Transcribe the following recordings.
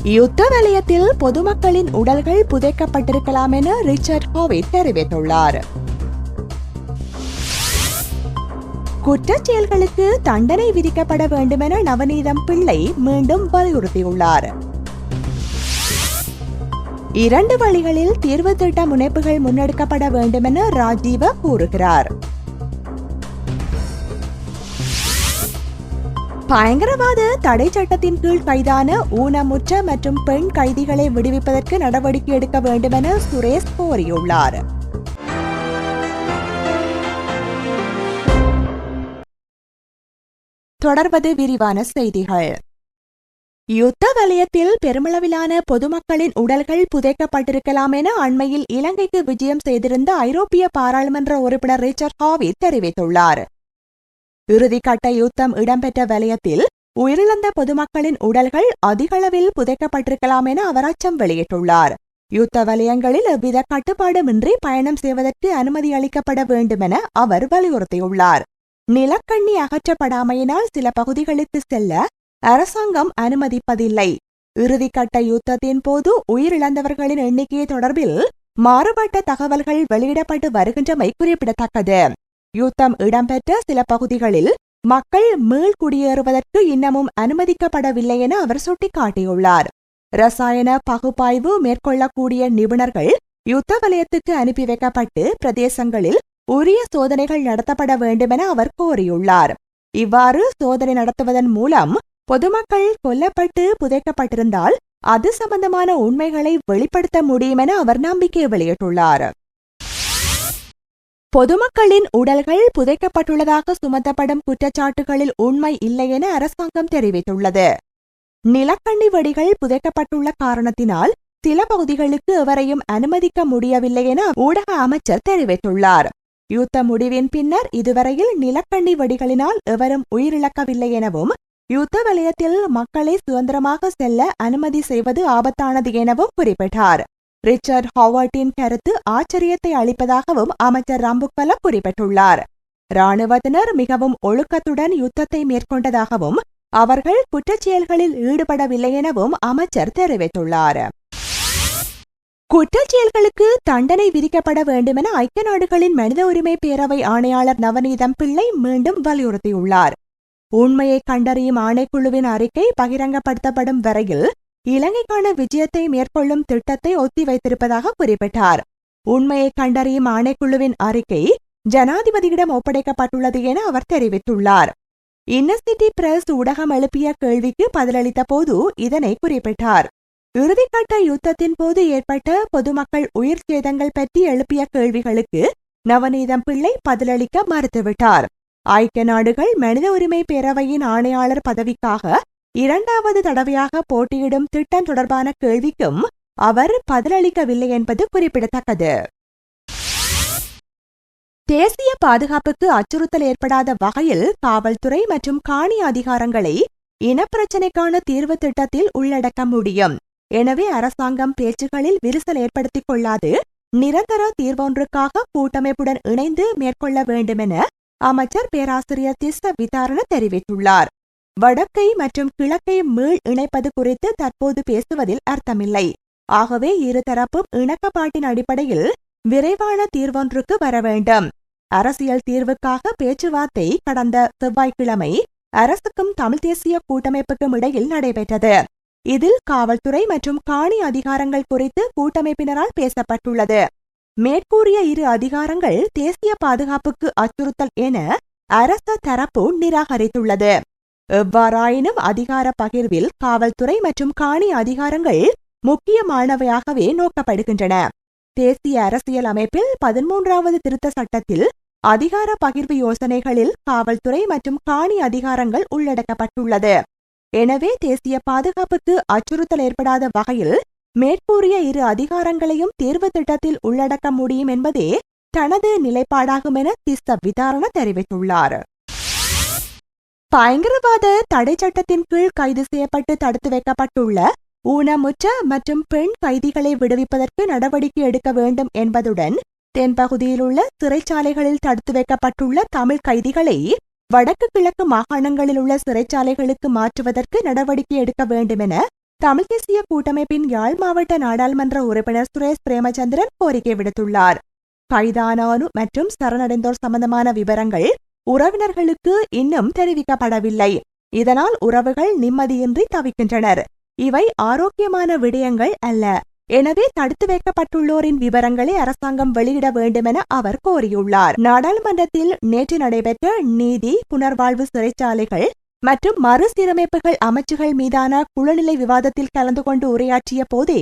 யுத்த வலயத்தில் பொதுமக்களின் உடல்கள் புதைக்கப்பட்டிருக்கலாம் என ரிச்சர்ட் ஹோவிட் தெரிவித்துள்ளார். குற்றச் செயல்களுக்கு தண்டனை விதிக்கப்பட வேண்டுமென நவநீதம் பிள்ளை மீண்டும் வலியுறுத்தியுள்ளார். 2 வழிகளில் தீர்வு திட்ட முனைப்புகள் முன்னெடுக்கப்பட வேண்டுமென ராஜீவ கூறுகிறார். பயங்கரவாத தடை சட்டத்தின் கீழ் கைதான ஊனமுற்ற மற்றும் பெண் கைதிகளை விடுவிப்பதற்கு நடவடிக்கை எடுக்க வேண்டுமென சுரேஷ் கோரியுள்ளார். தொடர்வது விரிவான செய்திகள். யுத்த வலயத்தில் பெருமளவிலான பொதுமக்களின் உடல்கள் புதைக்கப்பட்டிருக்கலாம் என அண்மையில் இலங்கைக்கு விஜயம் செய்திருந்த ஐரோப்பிய பாராளுமன்ற உறுப்பினர் ரிச்சர்ட் ஹோவிட் தெரிவித்துள்ளார். இறுதிக்கட்ட யுத்தம் இடம்பெற்ற வலயத்தில் உயிரிழந்த பொதுமக்களின் உடல்கள் அதிகளவில் புதைக்கப்பட்டிருக்கலாம் என அவர் அச்சம் வெளியிட்டுள்ளார். யுத்த வலயங்களில் எவ்வித கட்டுப்பாடுமின்றி பயணம் செய்வதற்கு அனுமதி அளிக்கப்பட வேண்டுமென அவர் வலியுறுத்தியுள்ளார். நிலக்கண்ணி அகற்றப்படாமையினால் சில பகுதிகளுக்கு செல்ல அரசாங்கம் அனுமதிப்பதில்லை. இறுதிக்கட்ட யுத்தத்தின் போது உயிரிழந்தவர்களின் எண்ணிக்கை தொடர்பில் மாறுபட்ட தகவல்கள் வெளியிடப்பட்டு வருகின்றமை குறிப்பிடத்தக்கது. யுத்தம் இடம்பெற்ற சில பகுதிகளில் மக்கள் மீள் குடியேறுவதற்கு இன்னமும் அனுமதிக்கப்படவில்லை என அவர் சுட்டிக்காட்டியுள்ளார். ரசாயன பகுப்பாய்வு மேற்கொள்ளக்கூடிய நிபுணர்கள் யுத்த வலயத்துக்கு அனுப்பி வைக்கப்பட்டு பிரதேசங்களில் உரிய சோதனைகள் நடத்தப்பட வேண்டுமென அவர் கோரியுள்ளார். இவ்வாறு சோதனை நடத்துவதன் மூலம் பொதுமக்கள் கொல்லப்பட்டு புதைக்கப்பட்டிருந்தால் அது சம்பந்தமான உண்மைகளை வெளிப்படுத்த முடியும் என அவர் நம்பிக்கை வெளியிட்டுள்ளார். பொதுமக்களின் உடல்கள் புதைக்கப்பட்டுள்ளதாக சுமத்தப்படும் குற்றச்சாட்டுகளில் உண்மை இல்லை என அரசாங்கம் தெரிவித்துள்ளது. நிலக்கண்ணி வெடிகள் புதைக்கப்பட்டுள்ள காரணத்தினால் சில பகுதிகளுக்கு எவரையும் அனுமதிக்க முடியவில்லை என ஊடக அமைச்சர் தெரிவித்துள்ளார். யுத்த முடிவின் பின்னர் இதுவரையில் நிலக்கண்ணி வெடிகளினால் எவரும் உயிரிழக்கவில்லை எனவும் யுத்த வலயத்தில் மக்களை சுதந்திரமாக செல்ல அனுமதி செய்வது ஆபத்தானது எனவும் குறிப்பிட்டார். ரிச்சர்ட் ஹோவர்ட்டின் கருத்து ஆச்சரியத்தை அளிப்பதாகவும் அமைச்சர் ரம்புக்வல குறிப்பிட்டுள்ளார். இராணுவத்தினர் மிகவும் ஒழுக்கத்துடன் யுத்தத்தை மேற்கொண்டதாகவும் அவர்கள் குற்றச்செயல்களில் ஈடுபடவில்லை எனவும் அமைச்சர் தெரிவித்துள்ளார். குற்றச்செயல்களுக்கு தண்டனை விதிக்கப்பட வேண்டுமென ஐக்கிய நாடுகளின் மனித உரிமை பேரவை ஆணையாளர் நவநீதம் பிள்ளை மீண்டும் வலியுறுத்தியுள்ளார். உண்மையை கண்டறியும் ஆணைக்குழுவின் அறிக்கை பகிரங்கப்படுத்தப்படும் வரையில் இலங்கைக்கான விஜயத்தை மேற்கொள்ளும் திட்டத்தை ஒத்திவைத்திருப்பதாக குறிப்பிட்டார். உண்மையை கண்டறியும் ஆணைக்குழுவின் அறிக்கை ஜனாதிபதியிடம் ஒப்படைக்கப்பட்டுள்ளது என அவர் தெரிவித்துள்ளார். இன்னசிட்டி பிரஸ் ஊடகம் எழுப்பிய கேள்விக்கு பதிலளித்த போது இதனை குறிப்பிட்டார். இறுதிக்கட்ட யுத்தத்தின் போது ஏற்பட்ட பொதுமக்கள் உயிர் சேதங்கள் பற்றி எழுப்பிய கேள்விகளுக்கு நவநீதம் பிள்ளை பதிலளிக்க மறுத்துவிட்டார். ஐக்கிய நாடுகள் மனித உரிமை பேரவையின் ஆணையாளர் பதவிக்காக 2வது தடவையாக போட்டியிடும் திட்டம் தொடர்பான கேள்விக்கும் அவர் பதிலளிக்கவில்லை என்பது குறிப்பிடத்தக்கது. தேசிய பாதுகாப்புக்கு அச்சுறுத்தல் ஏற்படாத வகையில் காவல்துறை மற்றும் காணி அதிகாரங்களை இனப்பிரச்சினைக்கான தீர்வு திட்டத்தில் உள்ளடக்க முடியும். எனவே அரசாங்கம் பேச்சுகளில் விரிசல் ஏற்படுத்திக் கொள்ளாது நிரந்தர தீர்வொன்றுக்காக கூட்டமைப்புடன் இணைந்து மேற்கொள்ள வேண்டுமென அமைச்சர் பேராசிரியர் திஸ்ஸ விதாரண தெரிவித்துள்ளார். வடக்கை மற்றும் கிழக்கை மீள் இணைப்பது குறித்து தற்போது பேசுவதில் அர்த்தமில்லை. ஆகவே இருதரப்பும் இணக்கப்பாட்டின் அடிப்படையில் விரைவான தீர்வொன்றுக்கு வர வேண்டும். அரசியல் தீர்வுக்காக பேச்சுவார்த்தை கடந்த செவ்வாய்க்கிழமை அரசுக்கும் தமிழ் தேசிய கூட்டமைப்புக்கும் இடையில் நடைபெற்றது. இதில் காவல்துறை மற்றும் காணி அதிகாரங்கள் குறித்து கூட்டமைப்பினரால் பேசப்பட்டுள்ளது. மேற்கூறிய 2 அதிகாரங்கள் தேசிய பாதுகாப்புக்கு அச்சுறுத்தல் என அரச தரப்பு நிராகரித்துள்ளது. எவ்வாறாயினும் அதிகார பகிர்வில் காவல்துறை மற்றும் காணி அதிகாரங்கள் முக்கியமானவையாகவே நோக்கப்படுகின்றன. தேசிய அரசியல் அமைப்பில் 13வது திருத்த சட்டத்தில் அதிகார பகிர்வு யோசனைகளில் காவல்துறை மற்றும் காணி அதிகாரங்கள் உள்ளடக்கப்பட்டுள்ளது. எனவே தேசிய பாதுகாப்புக்கு அச்சுறுத்தல் ஏற்படாத வகையில் மேற்கூறிய 2 அதிகாரங்களையும் தேர்வு திட்டத்தில் உள்ளடக்க முடியும் என்பதே தனது நிலைப்பாடாகும் என திஸ்ஸ விதாரண தெரிவித்துள்ளார். பயங்கரவாத தடை சட்டத்தின் கீழ் கைது செய்யப்பட்டு தடுத்து வைக்கப்பட்டுள்ள ஊனமுற்ற மற்றும் பெண் கைதிகளை விடுவிப்பதற்கு நடவடிக்கை எடுக்க வேண்டும் என்பதுடன் தென்பகுதியில் உள்ள சிறைச்சாலைகளில் தடுத்து வைக்கப்பட்டுள்ள தமிழ் கைதிகளை வடக்கு கிழக்கு மாகாணங்களில் உள்ள சிறைச்சாலைகளுக்கு மாற்றுவதற்கு நடவடிக்கை எடுக்க வேண்டுமென தமிழ் தேசிய கூட்டமைப்பின் யாழ் மாவட்ட நாடாளுமன்ற உறுப்பினர் சுரேஷ் பிரேமச்சந்திரன் கோரிக்கை விடுத்துள்ளார். கைதானோர் மற்றும் சரணடைந்தோர் சம்பந்தமான விவரங்கள் உறவினர்களுக்கு இன்னும் தெரிவிக்கப்படவில்லை. இதனால் உறவுகள் நிம்மதியின்றி தவிக்கின்றனர். இவை ஆரோக்கியமான விடயங்கள் அல்ல. எனவே தடுத்து வைக்கப்பட்டுள்ளோரின் விவரங்களை அரசாங்கம் வெளியிட வேண்டுமென அவர் கோரியுள்ளார். நாடாளுமன்றத்தில் நேற்று நடைபெற்ற நீதி, புனர்வாழ்வு, சிறைச்சாலைகள் மற்றும் மறுசீரமைப்புகள் அமைச்சுகள் மீதான குழுநிலை விவாதத்தில் கலந்து கொண்டு உரையாற்றிய போதே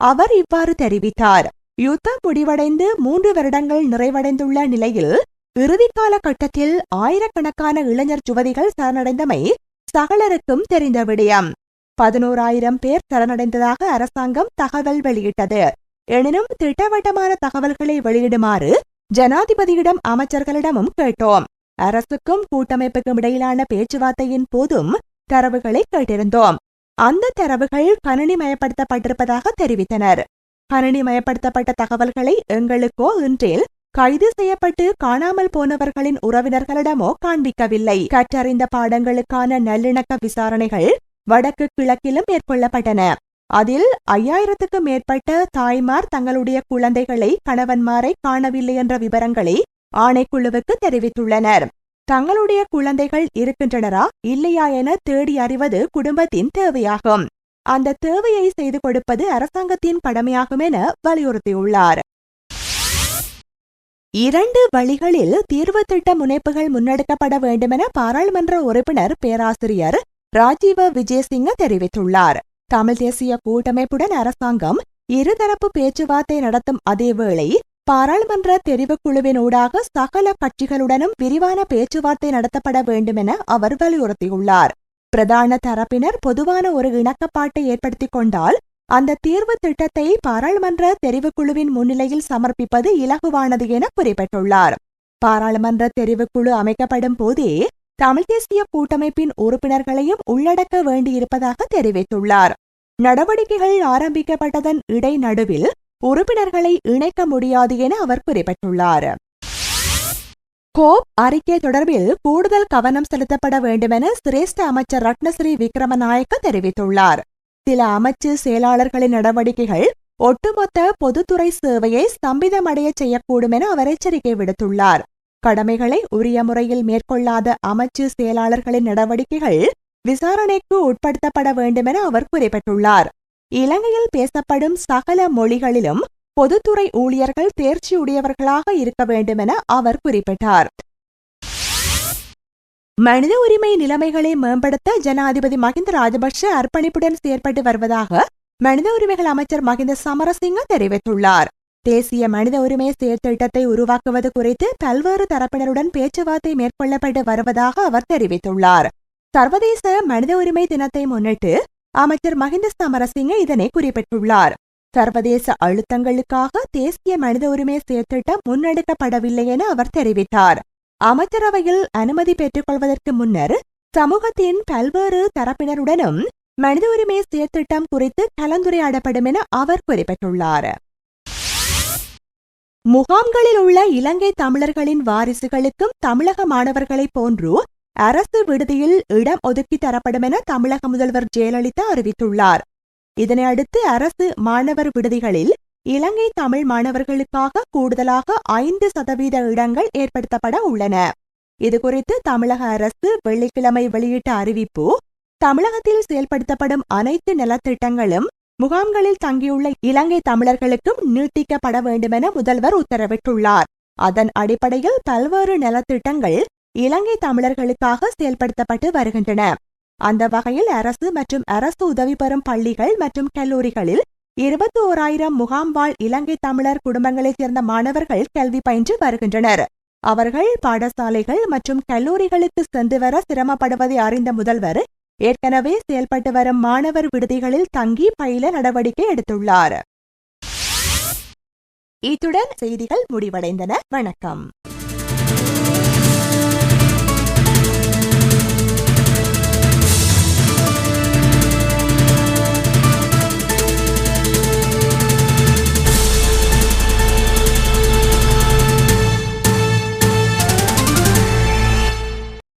அவர் இவ்வாறு தெரிவித்தார். யுத்தம் முடிவடைந்து 3 வருடங்கள் நிறைவடைந்துள்ள நிலையில் இறுதிக்கால கட்டத்தில் ஆயிரக்கணக்கான இளைஞர் யுவதிகள் சரணடைந்தமை சகலருக்கும் தெரிந்த விடயம். 11,000 பேர் சரணடைந்ததாக அரசாங்கம் தகவல் வெளியிட்டது. எனினும் திட்டவட்டமான தகவல்களை வெளியிடுமாறு ஜனாதிபதியிடம் அமைச்சர்களிடமும் கேட்டோம். அரசுக்கும் கூட்டமைப்புக்கும் இடையிலான பேச்சுவார்த்தையின் போதும் தரவுகளை கேட்டிருந்தோம். அந்த தரவுகள் கணினிமயப்படுத்தப்பட்டிருப்பதாக தெரிவித்தனர். கணினிமயப்படுத்தப்பட்ட தகவல்களை எங்களுக்கோ இன்றில் கைது செய்யப்பட்டு காணாமல் போனவர்களின் உறவினர்களிடமோ காண்பிக்கவில்லை. கற்றறிந்த பாடங்களுக்கான நல்லிணக்க விசாரணைகள் வடக்கு கிழக்கிலும் மேற்கொள்ளப்பட்டன. அதில் 5000க்கும் மேற்பட்ட தாய்மார் தங்களுடைய குழந்தைகளை, கணவன்மாரை காணவில்லை என்ற விவரங்களை ஆணைக்குழுவுக்கு தெரிவித்துள்ளனர். தங்களுடைய குழந்தைகள் இருக்கின்றனரா இல்லையா என தேடி அறிவது குடும்பத்தின் தேவையாகும். அந்த தேவையை செய்து கொடுப்பது அரசாங்கத்தின் கடமையாகும் என வலியுறுத்தியுள்ளார். 2 வழிகளில் தீர்வு திட்ட முனைப்புகள் முன்னெடுக்கப்பட வேண்டுமென பாராளுமன்ற உறுப்பினர் பேராசிரியர் ராஜீவ விஜயசிங்க தெரிவித்துள்ளார். தமிழ் தேசிய கூட்டமைப்புடன் அரசாங்கம் இருதரப்பு பேச்சுவார்த்தை நடத்தும் அதேவேளை பாராளுமன்ற தெரிவுக்குழுவின் ஊடாக சகல கட்சிகளுடனும் விரிவான பேச்சுவார்த்தை நடத்தப்பட வேண்டுமென அவர் வலியுறுத்தியுள்ளார். பிரதான தரப்பினர் பொதுவான ஒரு இணக்கப்பாட்டை ஏற்படுத்திக் கொண்டால் அந்த தீர்வு திட்டத்தை பாராளுமன்ற தெரிவுக்குழுவின் முன்னிலையில் சமர்ப்பிப்பது இலகுவானது என குறிப்பிட்டுள்ளார். பாராளுமன்ற தெரிவுக்குழு அமைக்கப்படும் போதே தமிழ் தேசிய கூட்டமைப்பின் உறுப்பினர்களையும் உள்ளடக்க வேண்டியிருப்பதாக தெரிவித்துள்ளார். நடவடிக்கைகள் ஆரம்பிக்கப்பட்டதன் இடைநடுவில் உறுப்பினர்களை இணைக்க முடியாது என அவர் குறிப்பிட்டுள்ளார். கோப் அறிக்கை தொடர்பில் கூடுதல் கவனம் செலுத்தப்பட வேண்டுமென சிரேஷ்ட அமைச்சர் ரட்னஸ்ரீ விக்ரமநாயக்க தெரிவித்துள்ளார். சில அமைச்சு செயலாளர்களின் நடவடிக்கைகள் ஒட்டுமொத்த பொதுத்துறை சேவையை ஸ்தம்பிதமடைய செய்யக்கூடும் என அவர் எச்சரிக்கை விடுத்துள்ளார். கடமைகளை உரிய முறையில் மேற்கொள்ளாத அமைச்சு செயலாளர்களின் நடவடிக்கைகள் விசாரணைக்கு உட்படுத்தப்பட வேண்டுமென அவர் குறிப்பிட்டுள்ளார். இலங்கையில் பேசப்படும் சகல மொழிகளிலும் பொதுத்துறை ஊழியர்கள் தேர்ச்சியுடையவர்களாக இருக்க வேண்டுமென அவர் குறிப்பிட்டார். மனித உரிமை நிலைமைகளை மேம்படுத்த ஜனாதிபதி மஹிந்த ராஜபக்ஷ அர்ப்பணிப்புடன் செயற்பட்டு வருவதாக மனித உரிமைகள் அமைச்சர் மஹிந்த சமரசிங்க தெரிவித்துள்ளார். தேசிய மனித உரிமை செயற்திட்டத்தை உருவாக்குவது குறித்து பல்வேறு தரப்பினருடன் பேச்சுவார்த்தை மேற்கொள்ளப்பட்டு வருவதாக அவர் தெரிவித்துள்ளார். சர்வதேச மனித உரிமை தினத்தை முன்னிட்டு அமைச்சர் மஹிந்த சமரசிங்க இதனை குறிப்பிட்டுள்ளார். சர்வதேச அழுத்தங்களுக்காக தேசிய மனித உரிமை செயற்திட்டம் முன்னெடுக்கப்படவில்லை என அவர் தெரிவித்தார். அமைச்சரவையில் அனுமதி பெற்றுக்கொள்வதற்கு முன்னர் சமூகத்தின் பல்வேறு தரப்பினருடனும் மனித உரிமை செயற்திட்டம் குறித்து கலந்துரையாடப்படும் என அவர் குறிப்பிட்டுள்ளார். முகாம்களில் உள்ள இலங்கை தமிழர்களின் வாரிசுகளுக்கும் தமிழக மாணவர்களைப் போன்று அரசு விடுதியில் இடம் ஒதுக்கி தரப்படும் என தமிழக முதல்வர் ஜெயலலிதா அறிவித்துள்ளார். இதனையடுத்து அரசு மாணவர் விடுதிகளில் இலங்கை தமிழ் மாணவர்களுக்காக கூடுதலாக 5% இடங்கள் ஏற்படுத்தப்பட உள்ளன. இதுகுறித்து தமிழக அரசு வெள்ளிக்கிழமை வெளியிட்ட அறிவிப்பு, தமிழகத்தில் செயல்படுத்தப்படும் அனைத்து நலத்திட்டங்களும் முகாம்களில் தங்கியுள்ள இலங்கை தமிழர்களுக்கும் நீட்டிக்கப்பட வேண்டுமென முதல்வர் உத்தரவிட்டுள்ளார். அதன் அடிப்படையில் பல்வேறு நலத்திட்டங்கள் இலங்கை தமிழர்களுக்காக செயல்படுத்தப்பட்டு வருகின்றன. அந்த வகையில் அரசு மற்றும் அரசு உதவி பெறும் பள்ளிகள் மற்றும் கல்லூரிகளில் 21,000 முகாம் வாழ் இலங்கை தமிழர் குடும்பங்களைச் சேர்ந்த மாணவர்கள் கல்வி பயின்று வருகின்றனர். அவர்கள் பாடசாலைகள் மற்றும் கல்லூரிகளுக்கு சென்று வர சிரமப்படுவதை அறிந்த முதல்வர் ஏற்கனவே செயல்பட்டு வரும் மாணவர் விடுதிகளில் தங்கி பயில நடவடிக்கை எடுத்துள்ளார். இத்துடன் செய்திகள் முடிவடைந்தன. வணக்கம்.